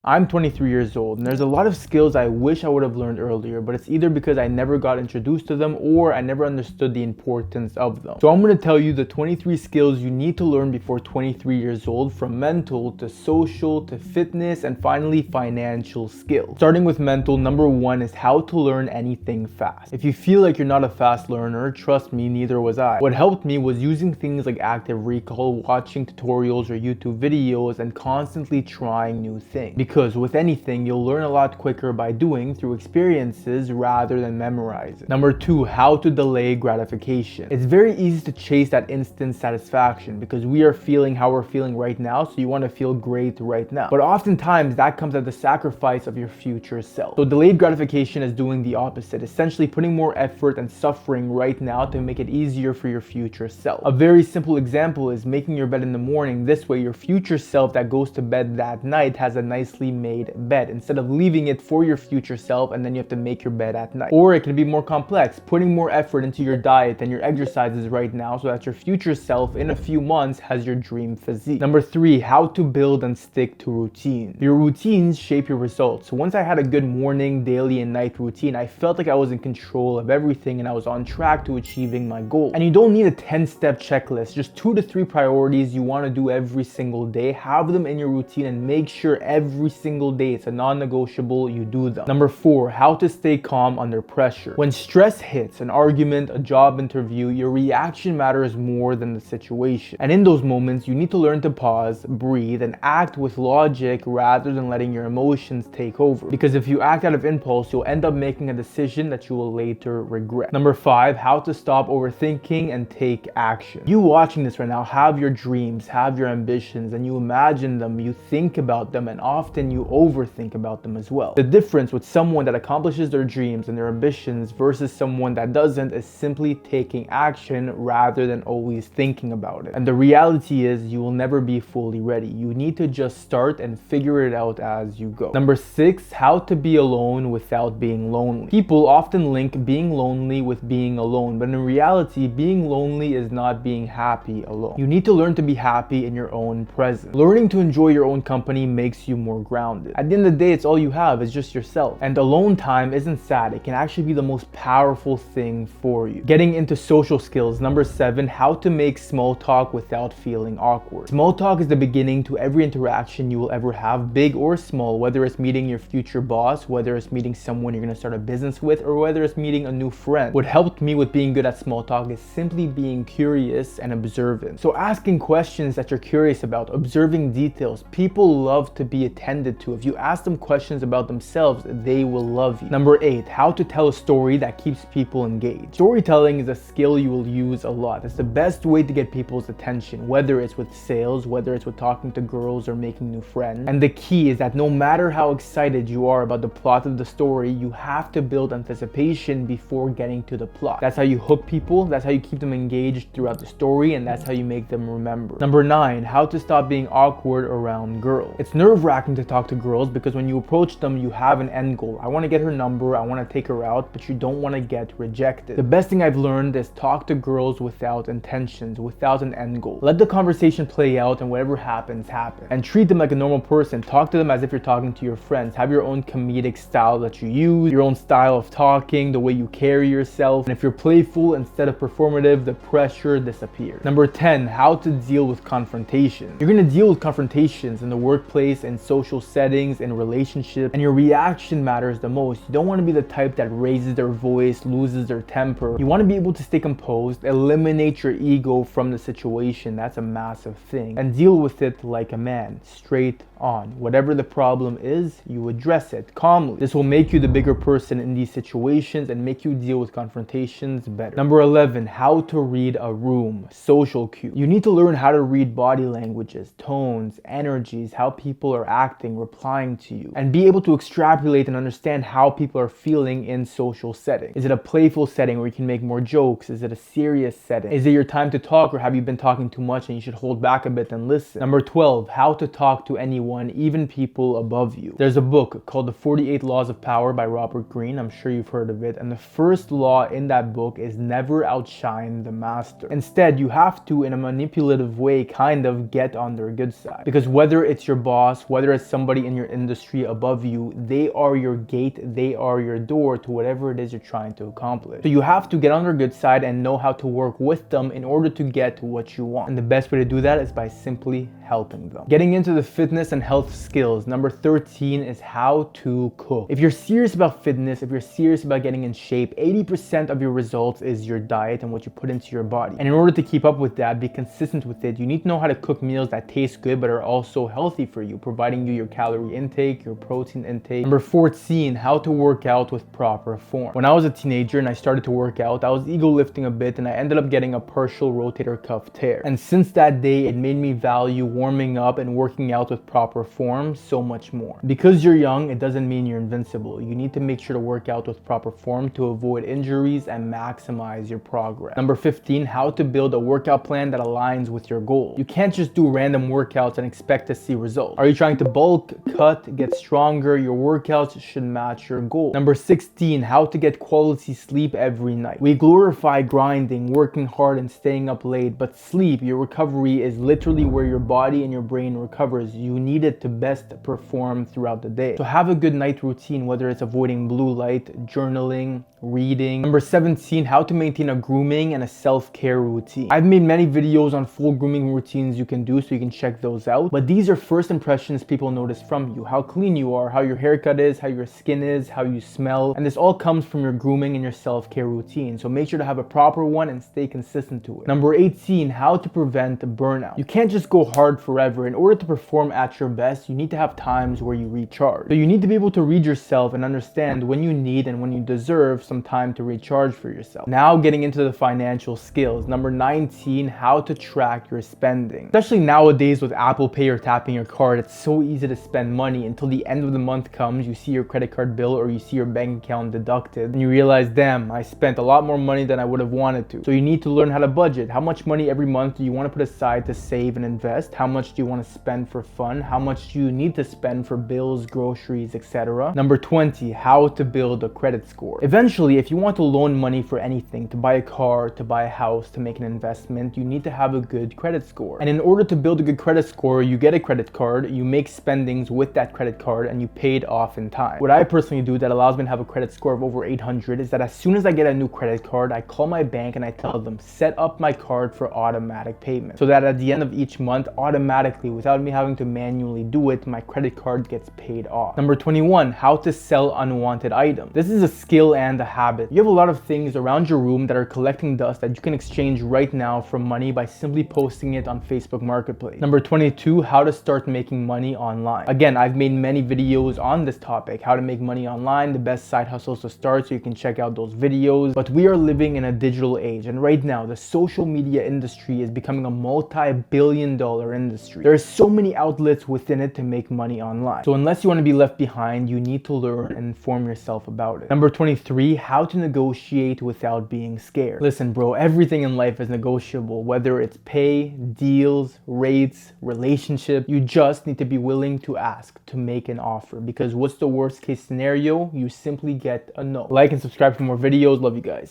I'm 23 years old, and there's a lot of skills I wish I would have learned earlier, but it's either because I never got introduced to them or I never understood the importance of them. So I'm going to tell you the 23 skills you need to learn before 23 years old, from mental to social to fitness and finally financial skills. Starting with mental, number one is how to learn anything fast. If you feel like you're not a fast learner, trust me, neither was I. What helped me was using things like active recall, watching tutorials or YouTube videos, and constantly trying new things. Because with anything, you'll learn a lot quicker by doing through experiences rather than memorizing. Number two, how to delay gratification. It's very easy to chase that instant satisfaction because we are feeling how we're feeling right now, so you want to feel great right now. But oftentimes that comes at the sacrifice of your future self. So delayed gratification is doing the opposite, essentially putting more effort and suffering right now to make it easier for your future self. A very simple example is making your bed in the morning. This way your future self that goes to bed that night has a nicely made bed instead of leaving it for your future self and then you have to make your bed at night. Or it can be more complex, putting more effort into your diet and your exercises right now so that your future self in a few months has your dream physique. Number three, how to build and stick to routine. Your routines shape your results. So once I had a good morning, daily, and night routine, I felt like I was in control of everything and I was on track to achieving my goal. And you don't need a 10-step checklist, just 2 to 3 priorities you want to do every single day. Have them in your routine and make sure every single day it's a non-negotiable, you do them. Number four, how to stay calm under pressure. When stress hits, an argument, a job interview, your reaction matters more than the situation. And in those moments, you need to learn to pause, breathe, and act with logic rather than letting your emotions take over. Because if you act out of impulse, you'll end up making a decision that you will later regret. Number five, how to stop overthinking and take action. You watching this right now have your dreams, have your ambitions, and you imagine them, you think about them, and often you overthink about them as well. The difference with someone that accomplishes their dreams and their ambitions versus someone that doesn't is simply taking action rather than always thinking about it. And the reality is you will never be fully ready. You need to just start and figure it out as you go. Number six, how to be alone without being lonely. People often link being lonely with being alone, but in reality, being lonely is not being happy alone. You need to learn to be happy in your own presence. Learning to enjoy your own company makes you more grounded. At the end of the day, it's all you have, it's just yourself. And alone time isn't sad, it can actually be the most powerful thing for you. Getting into social skills, number seven, how to make small talk without feeling awkward. Small talk is the beginning to every interaction you will ever have, big or small, whether it's meeting your future boss, whether it's meeting someone you're gonna start a business with, or whether it's meeting a new friend. What helped me with being good at small talk is simply being curious and observant. So asking questions that you're curious about, observing details. People love to be attended to. If you ask them questions about themselves, they will love you. Number eight, how to tell a story that keeps people engaged. Storytelling is a skill you will use a lot. It's the best way to get people's attention, whether it's with sales, whether it's with talking to girls or making new friends. And the key is that no matter how excited you are about the plot of the story, you have to build anticipation before getting to the plot. That's how you hook people, that's how you keep them engaged throughout the story, and that's how you make them remember. Number nine, how to stop being awkward around girls. It's nerve-wracking to talk to girls because when you approach them, you have an end goal. I want to get her number, I want to take her out, but you don't want to get rejected. The best thing I've learned is talk to girls without intentions, without an end goal. Let the conversation play out and whatever happens, happen. And treat them like a normal person. Talk to them as if you're talking to your friends. Have your own comedic style that you use, your own style of talking, the way you carry yourself. And if you're playful instead of performative, the pressure disappears. Number 10, how to deal with confrontation. You're going to deal with confrontations in the workplace, in social settings, in relationships, and your reaction matters the most. You don't want to be the type that raises their voice, loses their temper. You want to be able to stay composed, eliminate your ego from the situation. That's a massive thing. And deal with it like a man, straight on. Whatever the problem is, you address it calmly. This will make you the bigger person in these situations and make you deal with confrontations better. Number 11, how to read a room, social cues. You need to learn how to read body languages, tones, energies, how people are acting, replying to you, and be able to extrapolate and understand how people are feeling in social settings. Is it a playful setting where you can make more jokes? Is it a serious setting? Is it your time to talk, or have you been talking too much and you should hold back a bit and listen? Number 12, how to talk to anyone, even people above you. There's a book called The 48 Laws of Power by Robert Greene. I'm sure you've heard of it. And the first law in that book is never outshine the master. Instead, you have to, in a manipulative way, kind of get on their good side. Because whether it's your boss, whether it's somebody in your industry above you. They are your gate, they are your door to whatever it is you're trying to accomplish. So you have to get on their good side and know how to work with them in order to get what you want. And the best way to do that is by simply helping them. Getting into the fitness and health skills, number 13 is how to cook. If you're serious about fitness, if you're serious about getting in shape, 80% of your results is your diet and what you put into your body. And in order to keep up with that, be consistent with it, you need to know how to cook meals that taste good but are also healthy for you, providing you your calorie intake, your protein intake. Number 14, how to work out with proper form. When I was a teenager and I started to work out, I was ego lifting a bit and I ended up getting a partial rotator cuff tear. And since that day, it made me value warming up and working out with proper form so much more. Because you're young, it doesn't mean you're invincible. You need to make sure to work out with proper form to avoid injuries and maximize your progress. Number 15, how to build a workout plan that aligns with your goal. You can't just do random workouts and expect to see results. Are you trying to bulk, cut, get stronger? Your workouts should match your goal. Number 16, how to get quality sleep every night. We glorify grinding, working hard, and staying up late, but sleep, your recovery, is literally where your body and your brain recovers. You need it to best perform throughout the day. So have a good night routine, whether it's avoiding blue light, journaling, reading. Number 17, how to maintain a grooming and a self-care routine. I've made many videos on full grooming routines you can do, so you can check those out. But these are first impressions people notice from you. How clean you are, how your haircut is, how your skin is, how you smell. And this all comes from your grooming and your self-care routine. So make sure to have a proper one and stay consistent to it. Number 18, how to prevent burnout. You can't just go hard forever. In order to perform at your best, you need to have times where you recharge. So you need to be able to read yourself and understand when you need and when you deserve some time to recharge for yourself. Now getting into the financial skills. Number 19, how to track your spending. Especially nowadays with Apple Pay or tapping your card, it's so easy to spend money until the end of the month comes, you see your credit card bill or you see your bank account deducted and you realize, damn, I spent a lot more money than I would have wanted to. So you need to learn how to budget. How much money every month do you want to put aside to save and invest? How much do you want to spend for fun? How much do you need to spend for bills, groceries, etc.? Number 20, how to build a credit score. Eventually, if you want to loan money for anything, to buy a car, to buy a house, to make an investment, you need to have a good credit score. And in order to build a good credit score, you get a credit card, you make spendings with that credit card, and you pay it off in time. What I personally do that allows me to have a credit score of over 800 is that as soon as I get a new credit card, I call my bank and I tell them, set up my card for automatic payment. So that at the end of each month, automatically, without me having to manually do it, my credit card gets paid off. Number 21, how to sell unwanted items. This is a skill and a habit. You have a lot of things around your room that are collecting dust that you can exchange right now for money by simply posting it on Facebook Marketplace. Number 22, how to start making money online. Again, I've made many videos on this topic, how to make money online, the best side hustles to start, so you can check out those videos. But we are living in a digital age, and right now the social media industry is becoming a multi-billion-dollar industry. There are so many outlets within it to make money online. So unless you want to be left behind, you need to learn and inform yourself about it. Number 23, how to negotiate without being scared. Listen, bro, everything in life is negotiable, whether it's pay, deals, rates, relationship. You just need to be willing to ask, to make an offer, because what's the worst case scenario? You simply get a no. Like and subscribe for more videos. Love you guys.